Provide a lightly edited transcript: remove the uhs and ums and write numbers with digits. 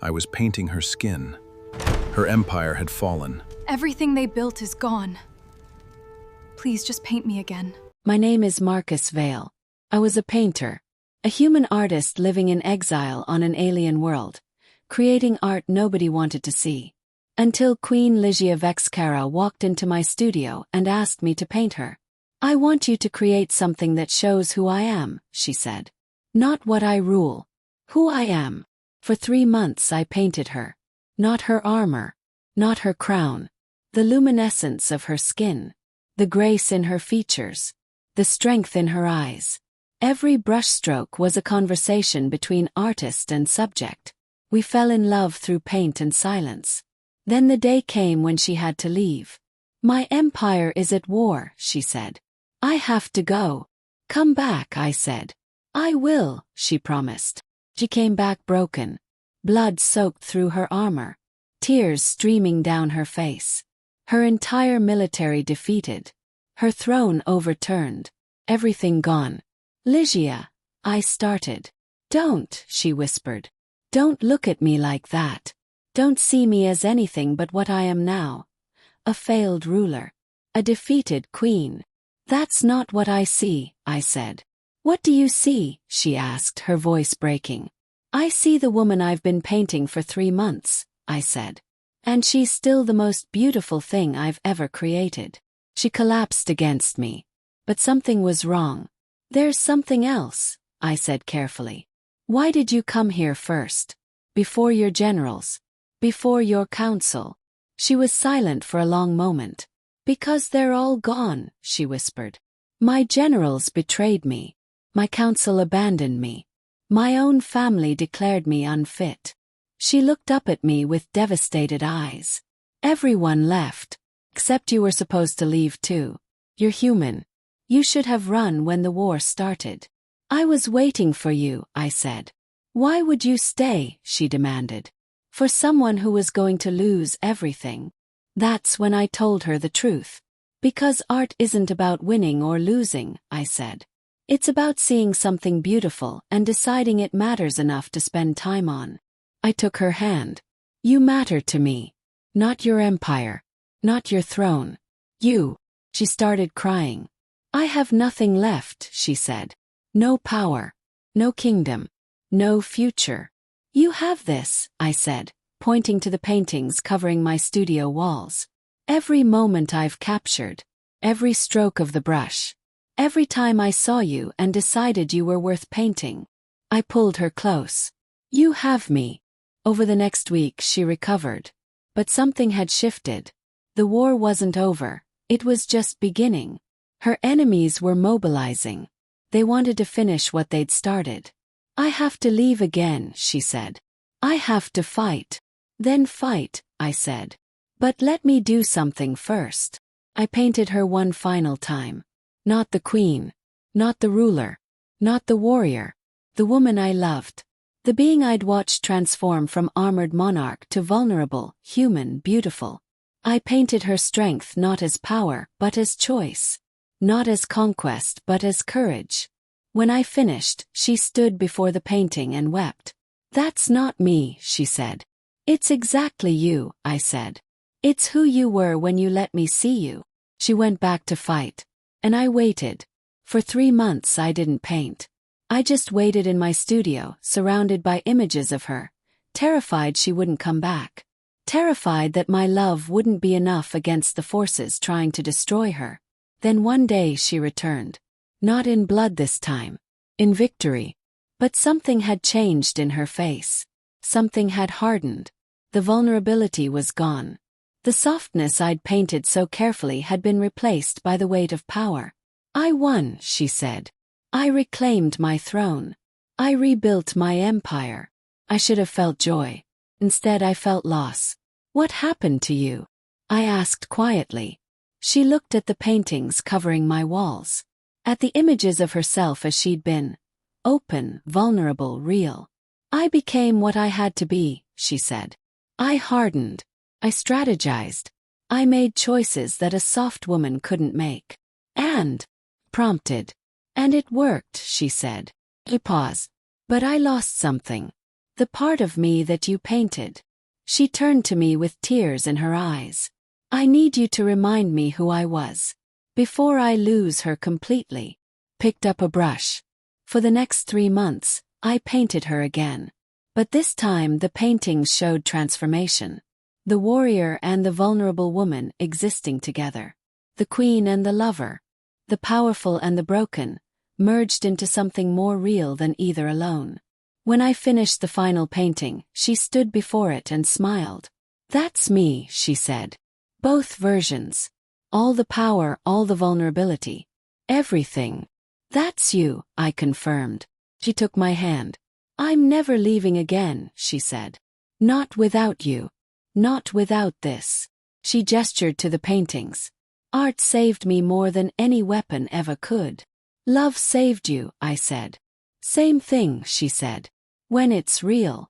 I was painting her skin. Her empire had fallen. Everything they built is gone. Please just paint me again. My name is Marcus Vale. I was a painter, a human artist living in exile on an alien world, creating art nobody wanted to see. Until Queen Ligia Vexcara walked into my studio and asked me to paint her. "I want you to create something that shows who I am," she said. "Not what I rule. Who I am." For 3 months I painted her. Not her armor. Not her crown. The luminescence of her skin. The grace in her features. The strength in her eyes. Every brushstroke was a conversation between artist and subject. We fell in love through paint and silence. Then the day came when she had to leave. "My empire is at war," she said. "I have to go." "Come back," I said. "I will," she promised. She came back broken. Blood soaked through her armor. Tears streaming down her face. Her entire military defeated. Her throne overturned. Everything gone. "Ligia," I started. "Don't," she whispered. "Don't look at me like that. Don't see me as anything but what I am now. A failed ruler. A defeated queen." "That's not what I see," I said. "What do you see?" she asked, her voice breaking. "I see the woman I've been painting for 3 months," I said. "And she's still the most beautiful thing I've ever created." She collapsed against me. But something was wrong. "There's something else," I said carefully. "Why did you come here first? Before your generals? Before your council?" She was silent for a long moment. "Because they're all gone," she whispered. "My generals betrayed me. My council abandoned me. My own family declared me unfit." She looked up at me with devastated eyes. "Everyone left. Except you were supposed to leave too. You're human. You should have run when the war started." "I was waiting for you," I said. "Why would you stay?" she demanded. "For someone who was going to lose everything." That's when I told her the truth. "Because art isn't about winning or losing," I said. "It's about seeing something beautiful and deciding it matters enough to spend time on." I took her hand. "You matter to me. Not your empire. Not your throne. You." She started crying. "I have nothing left," she said. "No power. No kingdom. No future." "You have this," I said, pointing to the paintings covering my studio walls. "Every moment I've captured. Every stroke of the brush. Every time I saw you and decided you were worth painting." I pulled her close. "You have me." Over the next week she recovered. But something had shifted. The war wasn't over. It was just beginning. Her enemies were mobilizing. They wanted to finish what they'd started. "I have to leave again," she said. "I have to fight." "Then fight," I said. "But let me do something first." I painted her one final time. Not the queen. Not the ruler. Not the warrior. The woman I loved. The being I'd watched transform from armored monarch to vulnerable, human, beautiful. I painted her strength not as power, but as choice. Not as conquest, but as courage. When I finished, she stood before the painting and wept. "That's not me," she said. "It's exactly you," I said. "It's who you were when you let me see you." She went back to fight. And I waited. For 3 months I didn't paint. I just waited in my studio, surrounded by images of her, terrified she wouldn't come back. Terrified that my love wouldn't be enough against the forces trying to destroy her. Then one day she returned. Not in blood this time. In victory. But something had changed in her face. Something had hardened. The vulnerability was gone. The softness I'd painted so carefully had been replaced by the weight of power. "I won," she said. "I reclaimed my throne. I rebuilt my empire." I should have felt joy. Instead I felt loss. "What happened to you?" I asked quietly. She looked at the paintings covering my walls. At the images of herself as she'd been. Open, vulnerable, real. "I became what I had to be," she said. "I hardened. I strategized. I made choices that a soft woman couldn't make." And prompted. "And it worked," she said. He paused. "But I lost something. The part of me that you painted. She turned to me with tears in her eyes. I need you to remind me who I was. Before I lose her completely. Picked up a brush. For the next 3 months, I painted her again. But this time the paintings showed transformation. The warrior and the vulnerable woman existing together. The queen and the lover. The powerful and the broken, merged into something more real than either alone. When I finished the final painting, she stood before it and smiled. That's me, she said. Both versions. All the power, all the vulnerability. Everything. That's you, I confirmed. She took my hand. I'm never leaving again, she said. Not without you. Not without this. She gestured to the paintings. Art saved me more than any weapon ever could. Love saved you, I said. Same thing, she said. When it's real.